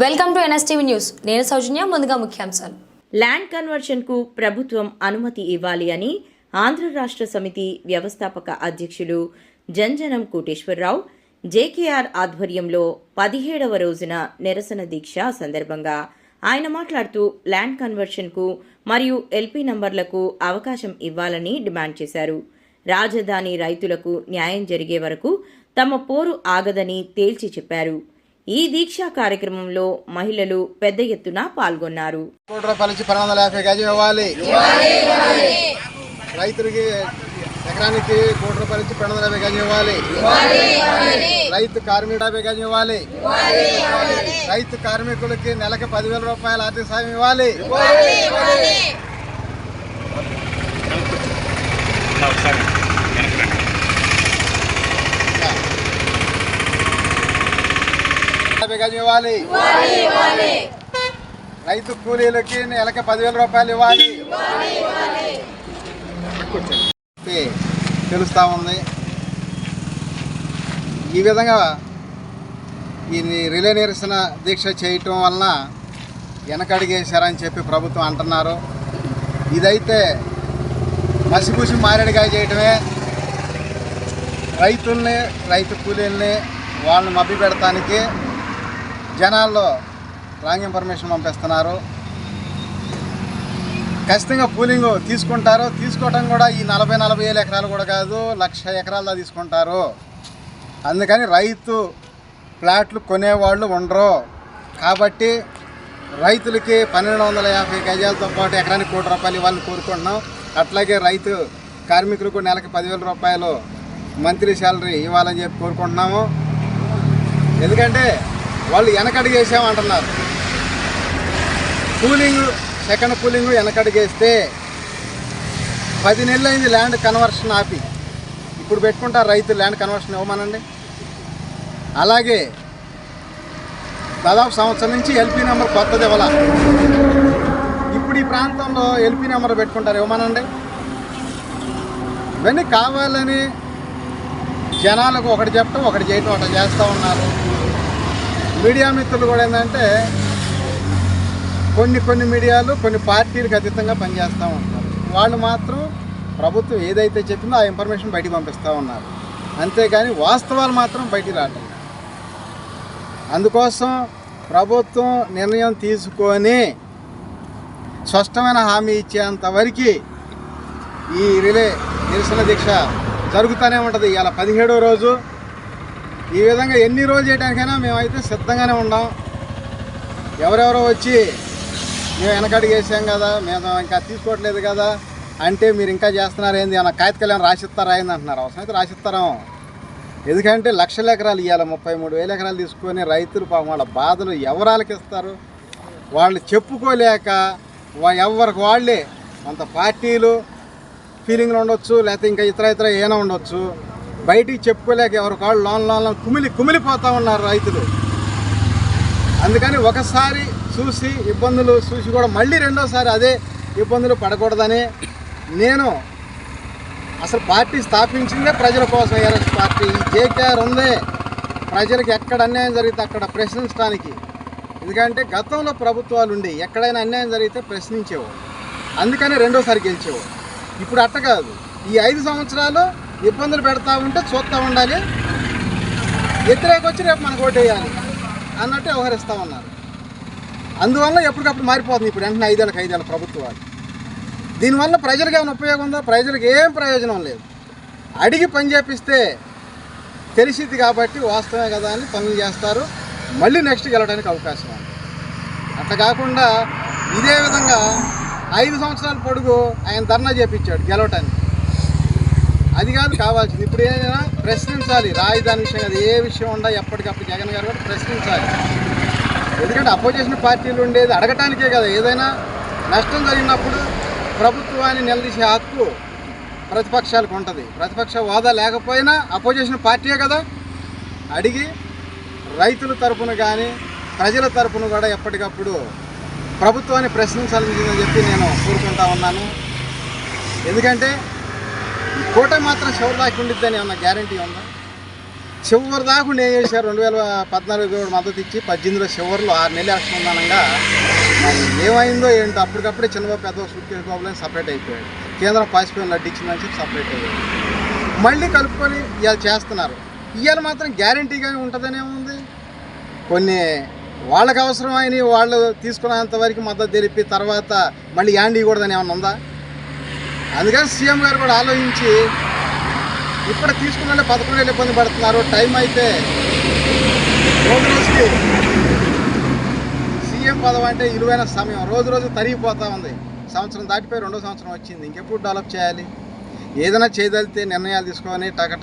Welcome to NSTV news. నేను సౌజన్య. ముందుగా ముఖ్యాంశాలు. ల్యాండ్ కన్వర్షన్కు ప్రభుత్వం అనుమతి ఇవ్వాలి అని ఆంధ్ర రాష్ట్ర సమితి వ్యవస్థాపక అధ్యక్షులు జంజనం కోటేశ్వరరావు జేకేఆర్ ఆధ్వర్యంలో 17వ రోజున నిరసన దీక్ష సందర్భంగా ఆయన మాట్లాడుతూ ల్యాండ్ కన్వర్షన్కు మరియు ఎల్పీ నంబర్లకు అవకాశం ఇవ్వాలని డిమాండ్ చేశారు. రాజధాని రైతులకు న్యాయం జరిగే వరకు తమ పోరు ఆగదని తేల్చి చెప్పారు. ఈ దీక్షా కార్యక్రమంలో మహిళలు పెద్ద ఎత్తున పాల్గొన్నారు. రైతులకి ఎకరానికి ₹1,50 250 గజం ఇవ్వాలి. రైతు కార్మికుడు 50 గజం ఇవ్వాలి. రైతు కార్మికులకి నెలకు ₹10,000 ఆర్థిక సాయం ఇవ్వాలి. గజం ఇవ్వాలి. రైతు కూలీలకి నెలకి ₹10,000 ఇవ్వాలి. తెలుస్తా ఉంది. ఈ విధంగా ఈ రిలే నిరసన దీక్ష చేయటం వలన వెనకడిగేశారని చెప్పి ప్రభుత్వం అంటున్నారు. ఇదైతే మసిపూసి మారేడుగా చేయటమే. రైతుల్ని, రైతు కూలీల్ని వాళ్ళని మభ్య పెడతానికి జనాల్లో రాంగ్ ఇన్ఫర్మేషన్ పంపిస్తున్నారు. ఖచ్చితంగా పూలింగ్ తీసుకుంటారు. తీసుకోవటం కూడా ఈ 40,000 ఎకరాలు కూడా కాదు, 1,00,000 ఎకరాల్లో తీసుకుంటారు. అందుకని రైతు ప్లాట్లు కొనేవాళ్ళు ఉండరు. కాబట్టి రైతులకి 1,250 గజాలతో పాటు ఎకరానికి ₹1,00,000 ఇవ్వాలని కోరుకుంటున్నాం. అట్లాగే రైతు కార్మికులకు నెలకి ₹10,000 మంత్లీ శాలరీ ఇవ్వాలని చెప్పి కోరుకుంటున్నాము. ఎందుకంటే వాళ్ళు వెనకడిగేసామంటున్నారు. కూలింగ్, సెకండ్ కూలింగ్ వెనకడిగేస్తే 10 నెలలు అయింది ల్యాండ్ కన్వర్షన్ ఆపి. ఇప్పుడు పెట్టుకుంటారు రైతు ల్యాండ్ కన్వర్షన్ ఇవ్వమనండి. అలాగే దాదాపు సంవత్సరం నుంచి ఎల్పీ నెంబర్ కొత్తది ఇవ్వాల. ఇప్పుడు ఈ ప్రాంతంలో ఎల్పీ నెంబర్ పెట్టుకుంటారు ఇవ్వమనండి. ఇవన్నీ కావాలని జనాలకు ఒకటి చెప్పడం, ఒకటి చేయటం, ఒకటి చేస్తూ ఉన్నారు. మీడియా మిత్రులు కూడా ఏంటంటే కొన్ని మీడియాలు కొన్ని పార్టీలకు అతీతంగా పనిచేస్తూ ఉంటారు. వాళ్ళు మాత్రం ప్రభుత్వం ఏదైతే చెప్పిందో ఆ ఇన్ఫర్మేషన్ బయటికి పంపిస్తూ ఉన్నారు. అంతేగాని వాస్తవాలు మాత్రం బయటికి రావట్లేదు. అందుకోసం ప్రభుత్వం నిర్ణయం తీసుకొని స్పష్టమైన హామీ ఇచ్చేంత వరకు ఈ రిలే నిరసన దీక్ష జరుగుతూనే ఉంటుంది. ఇవాళ 17వ రోజు. ఈ విధంగా ఎన్ని రోజులు చేయడానికైనా మేమైతే సిద్ధంగానే ఉన్నాం. ఎవరెవరో వచ్చి మేము వెనకడిగేసాం కదా, మేము ఇంకా తీసుకోవట్లేదు కదా అంటే మీరు ఇంకా చేస్తున్నారు ఏంది, అన్న కాగితకాలు ఏమైనా రాసిస్తారా ఏంది అంటున్నారు. అవసరమైతే రాసిస్తారేమో. ఎందుకంటే 1,00,000 ఎకరాలు ఇవ్వాలి, 33,000 ఎకరాలు తీసుకొని రైతులు పాపం వాళ్ళ బాధలు ఎవరాలకి ఇస్తారు. వాళ్ళు చెప్పుకోలేక ఎవరికి వాళ్ళే కొంత పార్టీలు ఫీలింగ్లు ఉండొచ్చు, లేకపోతే ఇంకా ఇతర ఏమైనా ఉండొచ్చు. బయటికి చెప్పుకోలేక ఎవరికి వాళ్ళు లోన్లో కుమిలిపోతూ ఉన్నారు రైతులు. అందుకని ఒకసారి చూసి ఇబ్బందులు చూసి కూడా మళ్ళీ రెండోసారి అదే ఇబ్బందులు పడకూడదని నేను అసలు పార్టీ స్థాపించిందే ప్రజల కోసం. ఆర్ఎస్ పార్టీ ఈ జేకేఆర్ ఉంది ప్రజలకు ఎక్కడ అన్యాయం జరిగితే అక్కడ ప్రశ్నించడానికి. ఎందుకంటే గతంలో ప్రభుత్వాలు ఉండి ఎక్కడైనా అన్యాయం జరిగితే ప్రశ్నించేవాడు. అందుకని రెండోసారి గెలిచేవాడు. ఇప్పుడు అట్ట కాదు. ఈ 5 సంవత్సరాలు ఇబ్బందులు పెడతా ఉంటే చూస్తూ ఉండాలి, వ్యతిరేక వచ్చి రేపు మనకు ఓటేయాలి అన్నట్టు వ్యవహరిస్తూ ఉన్నారు. అందువల్ల ఎప్పటికప్పుడు మారిపోతుంది. ఇప్పుడు వెంటనే 5 ఏళ్ళ ప్రభుత్వాలు. దీనివల్ల ప్రజలకు ఏమైనా ఉపయోగం ఉందా? ప్రజలకు ఏం ప్రయోజనం లేదు. అడిగి పని చేపిస్తే తెలిసింది కాబట్టి వాస్తవమే కదా అని పనులు చేస్తారు. మళ్ళీ నెక్స్ట్ గెలవడానికి అవకాశం ఉంది. అట్లా కాకుండా ఇదే విధంగా 5 సంవత్సరాల పొడుగు ఆయన ధర్నా చేపించాడు గెలవటానికి. అది కాదు కావాల్సింది. ఇప్పుడు ఏదైనా ప్రశ్నించాలి. రాజధాని విషయం కాదు, ఏ విషయం ఉండా ఎప్పటికప్పుడు జగన్ గారు కూడా ప్రశ్నించాలి. ఎందుకంటే అపోజిషన్ పార్టీలు ఉండేది అడగటానికే కదా. ఏదైనా నష్టం జరిగినప్పుడు ప్రభుత్వాన్ని నిలదీసే హక్కు ప్రతిపక్షాలకు ఉంటుంది. ప్రతిపక్ష హోదా లేకపోయినా అపోజిషన్ పార్టీయే కదా అడిగి రైతుల తరపున కానీ ప్రజల తరపున కూడా ఎప్పటికప్పుడు ప్రభుత్వాన్ని ప్రశ్నించాలని చెప్పి నేను కోరుకుంటా ఉన్నాను. ఎందుకంటే కోట మాత్రం చివరి దాకా ఉండిద్దని ఏమన్నా గ్యారంటీ ఉందా? చివరి దాకా ఏం చేశారు, 2014 మద్దతు ఇచ్చి 18లో చివరిలో 6 నెలలు ఎలక్షన్ ఉందనగా మరి ఏమైందో ఏంటో అప్పటికప్పుడే చిన్నబాబు పెద్ద సుఖేష్ బాబులని సపరేట్ అయిపోయాడు. కేంద్రం పాసిపోయిన లడ్డు ఇచ్చిందని చెప్పి సపరేట్ అయ్యాడు. మళ్ళీ కలుపుకొని ఇవాళ చేస్తున్నారు. ఇవాళ మాత్రం గ్యారంటీగానే ఉంటుందనే ఉంది. కొన్ని వాళ్ళకి అవసరమైన వాళ్ళు తీసుకున్నంత వరకు మద్దతు తెలిపి తర్వాత మళ్ళీ యాండీ కూడదని ఏమన్నా ఉందా? అందుకని సీఎం గారు కూడా ఆలోచించి ఇప్పుడు తీసుకున్న 11 ఏళ్ళు ఇబ్బంది పడుతున్నారు. టైం అయితే రోజుకి సీఎం పదవి అంటే విలువైన సమయం రోజు తరిగిపోతూ ఉంది. సంవత్సరం దాటిపోయి 2వ సంవత్సరం వచ్చింది. ఇంకెప్పుడు డెవలప్ చేయాలి? ఏదైనా చేయదలితే నిర్ణయాలు తీసుకొని టక